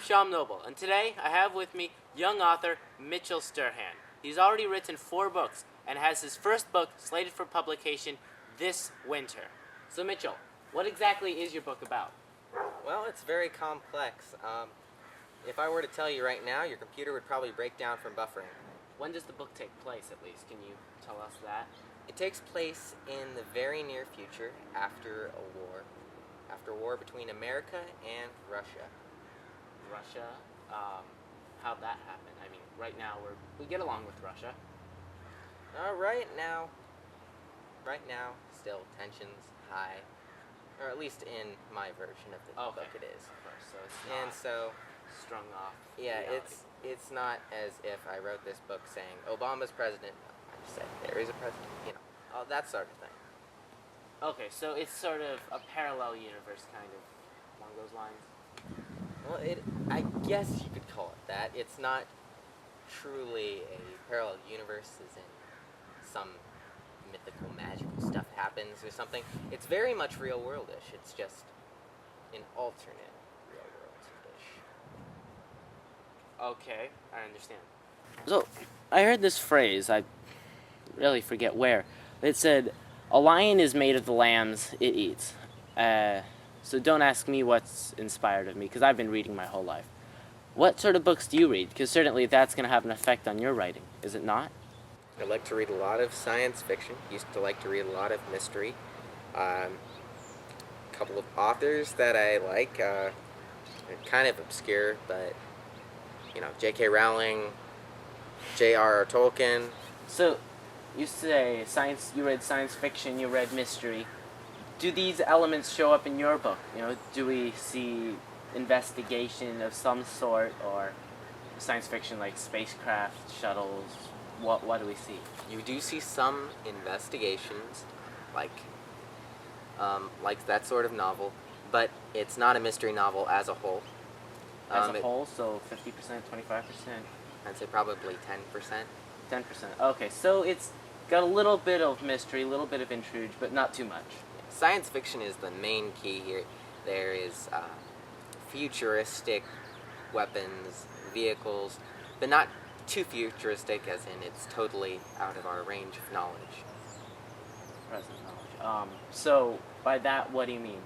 Sham Noble, and today I have with me young author Mitchell Sturhann. He's already written 4 books and has his first book slated for publication this winter. So Mitchell, what exactly is your book about? Well, it's very complex. If I were to tell you right now, your computer would probably break down from buffering. When does the book take place, at least? Can you tell us that? It takes place in the very near future, after a war. After a war between America and Russia. Russia? How'd that happen? I mean, right now we get along with Russia. Right now, still tensions high. Or at least in my version of the book it is. Of course, so it's not And so, strung off. yeah, reality. it's not as if I wrote this book saying, Obama's president. No, I just said, there is a president, all that sort of thing. Okay, so it's sort of a parallel universe, kind of, along those lines. Well, I guess you could call it that. It's not truly a parallel universe as in some mythical, magical stuff happens or something. It's very much real-world-ish. It's just an alternate real-world-ish. Okay, I understand. So, I heard this phrase, I really forget where. It said, "A lion is made of the lambs it eats." So don't ask me what's inspired of me, because I've been reading my whole life. What sort of books do you read? Because certainly that's going to have an effect on your writing, is it not? I like to read a lot of science fiction. Used to like to read a lot of mystery. A couple of authors that I like, they're kind of obscure, but, J.K. Rowling, J.R.R. Tolkien. So, you say you read science fiction, you read mystery. Do these elements show up in your book? Do we see investigation of some sort, or science fiction like spacecraft, shuttles? What do we see? You do see some investigations, like that sort of novel, but it's not a mystery novel as a whole. As a whole, so 50%, 25%? I'd say probably 10%. 10%. Okay, so it's got a little bit of mystery, a little bit of intrigue, but not too much. Science fiction is the main key here. There is futuristic weapons, vehicles, but not too futuristic as in it's totally out of our range of knowledge. Present knowledge. So, by that, what do you mean?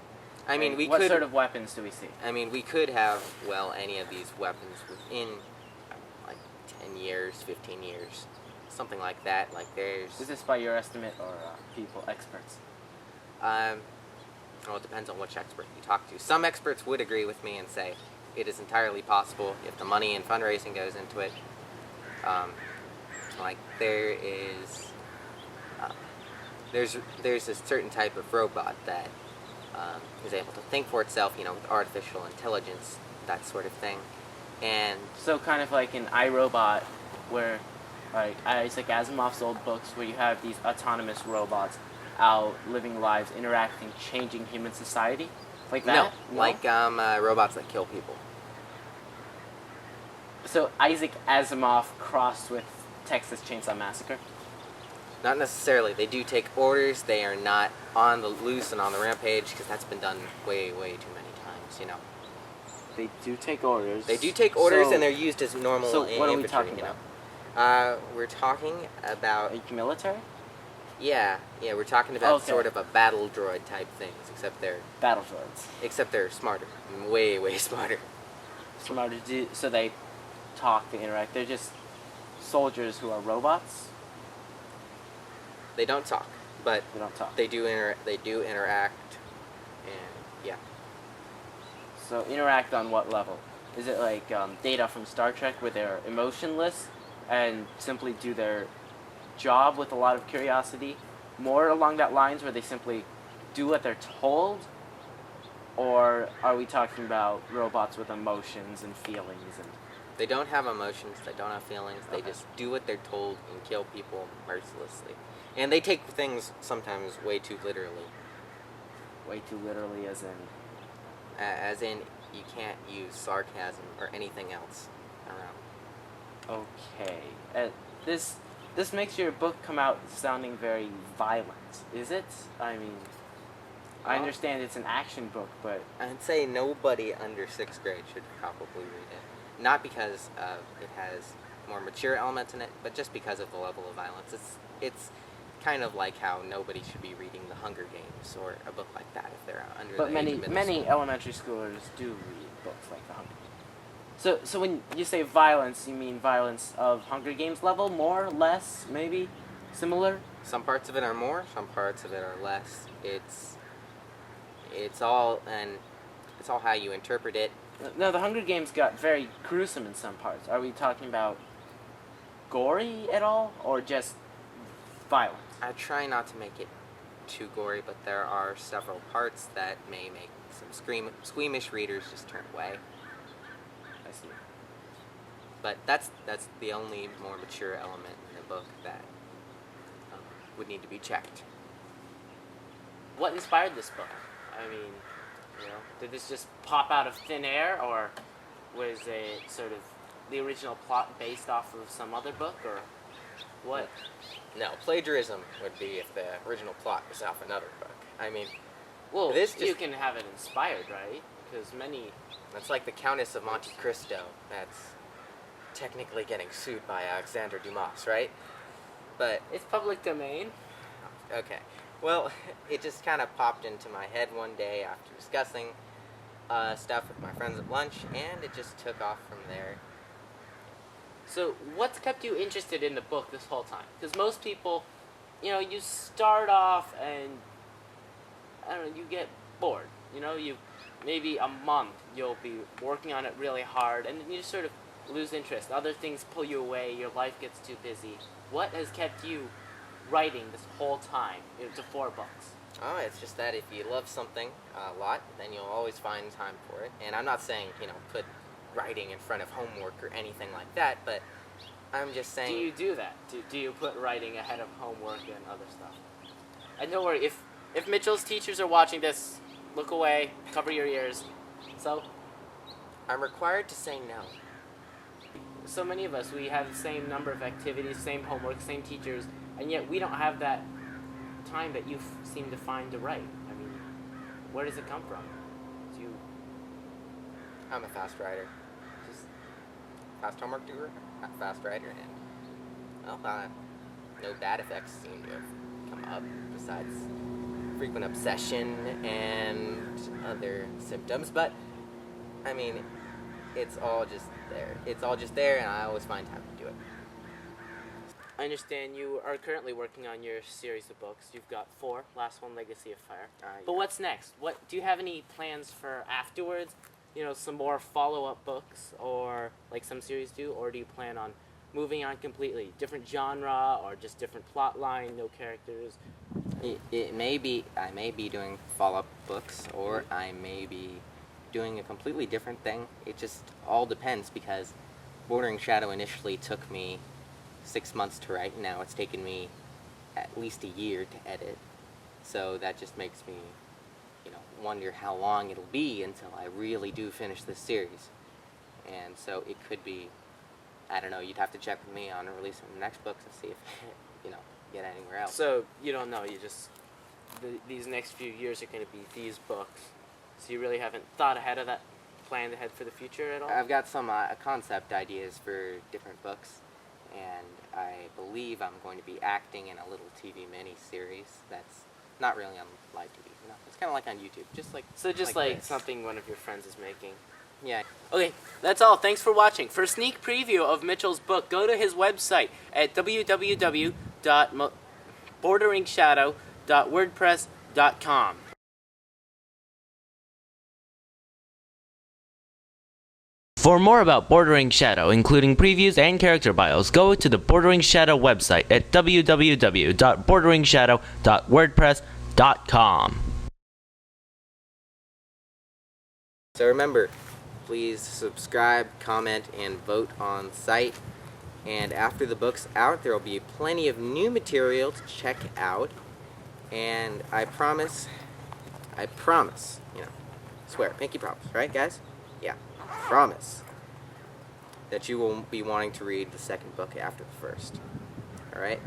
I mean, what sort of weapons do we see? I mean, we could have, any of these weapons within, 10 years, 15 years, something like that. Is this by your estimate or experts? Well, it depends on which expert you talk to. Some experts would agree with me and say it is entirely possible if the money and fundraising goes into it. There's a certain type of robot that is able to think for itself, with artificial intelligence, that sort of thing. And so kind of like in iRobot, where Isaac Asimov's old books, where you have these autonomous robots out living lives, interacting, changing human society, like that. No? Robots that kill people. So Isaac Asimov crossed with Texas Chainsaw Massacre? Not necessarily. They do take orders. They are not on the loose and on the rampage, because that's been done way, way too many times, They do take orders. They do take orders, and they're used as normal infantry. So what are we talking about? We're talking about... military? Yeah, we're talking about sort of a battle droid type things, except they're... Battle droids. Except they're smarter. Way, way smarter. Smarter, so they talk, they interact. They're just soldiers who are robots? They don't talk, but they don't talk. They do interact, and yeah. So interact on what level? Is it like Data from Star Trek, where they're emotionless and simply do their job with a lot of curiosity? More along that lines, where they simply do what they're told? Or are we talking about robots with emotions and feelings? And they don't have emotions, they don't have feelings, they just do what they're told and kill people mercilessly. And they take things sometimes way too literally. Way too literally as in? As in, you can't use sarcasm or anything else around. Okay. This makes your book come out sounding very violent, is it? I mean... I understand it's an action book, but I'd say nobody under 6th grade should probably read it. Not because it has more mature elements in it, but just because of the level of violence. It's kind of like how nobody should be reading The Hunger Games or a book like that if they're under but the age of middle many school. elementary schoolers do read books like The Hunger Games. So when you say violence, you mean violence of Hunger Games level, more, less, maybe, similar? Some parts of it are more, some parts of it are less. It's all how you interpret it. No, The Hunger Games got very gruesome in some parts. Are we talking about gory at all, or just violent? I try not to make it too gory, but there are several parts that may make some squeamish readers just turn away. I see. But that's the only more mature element in the book that would need to be checked. What inspired this book? I mean, did this just pop out of thin air, or was it sort of the original plot based off of some other book, or what? No, plagiarism would be if the original plot was off another book. I mean, Well, this you just- can have it inspired, right? Because many... that's like the Countess of Monte Cristo. That's technically getting sued by Alexander Dumas, right? But It's public domain. okay. Well, it just kind of popped into my head one day after discussing stuff with my friends at lunch, and it just took off from there. So, what's kept you interested in the book this whole time? Because most people, you start off and, I don't know, you get bored. You maybe a month you'll be working on it really hard, and then you just sort of lose interest. Other things pull you away, your life gets too busy. What has kept you writing this whole time to 4 books? Oh, it's just that if you love something a lot, then you'll always find time for it. And I'm not saying, put writing in front of homework or anything like that, but I'm just saying... Do you do that? Do you put writing ahead of homework and other stuff? And don't worry, if Mitchell's teachers are watching this, look away, cover your ears. I'm required to say no. So many of us, we have the same number of activities, same homework, same teachers, and yet we don't have that time that you seem to find to write. I mean, where does it come from? Do you I'm a fast writer. Just fast homework doer, fast writer, and, well, no bad effects seem to have come up besides frequent obsession and other symptoms, but, I mean, it's all just there. It's all just there, and I always find time to do it. I understand you are currently working on your series of books. You've got 4, last one, Legacy of Fire. But what's next? What do you have any plans for afterwards? Some more follow-up books, or like some series do, or do you plan on moving on completely? Different genre, or just different plot line, no characters? It may be, I may be doing follow-up books, or I may be doing a completely different thing. It just all depends, because Bordering Shadow initially took me 6 months to write, and now it's taken me at least a year to edit. So that just makes me, wonder how long it'll be until I really do finish this series. And so it could be, I don't know, you'd have to check with me on releasing the next books and see if, get anywhere else. So you don't know, you just, these next few years are going to be these books. So you really haven't thought ahead of that, planned ahead for the future at all? I've got some concept ideas for different books, and I believe I'm going to be acting in a little TV mini-series that's not really on live TV. It's kind of like on YouTube, just like this. Something one of your friends is making. Yeah. Okay, that's all. Thanks for watching. For a sneak preview of Mitchell's book, go to his website at www.borderingshadow.wordpress.com. For more about Bordering Shadow, including previews and character bios, go to the Bordering Shadow website at www.borderingshadow.wordpress.com. So remember, please subscribe, comment, and vote on site. And after the book's out, there will be plenty of new material to check out. And I promise, swear, pinky promise, right guys? Yeah, promise that you will be wanting to read the second book after the first. Alright?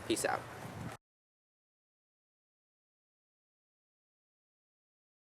Peace out.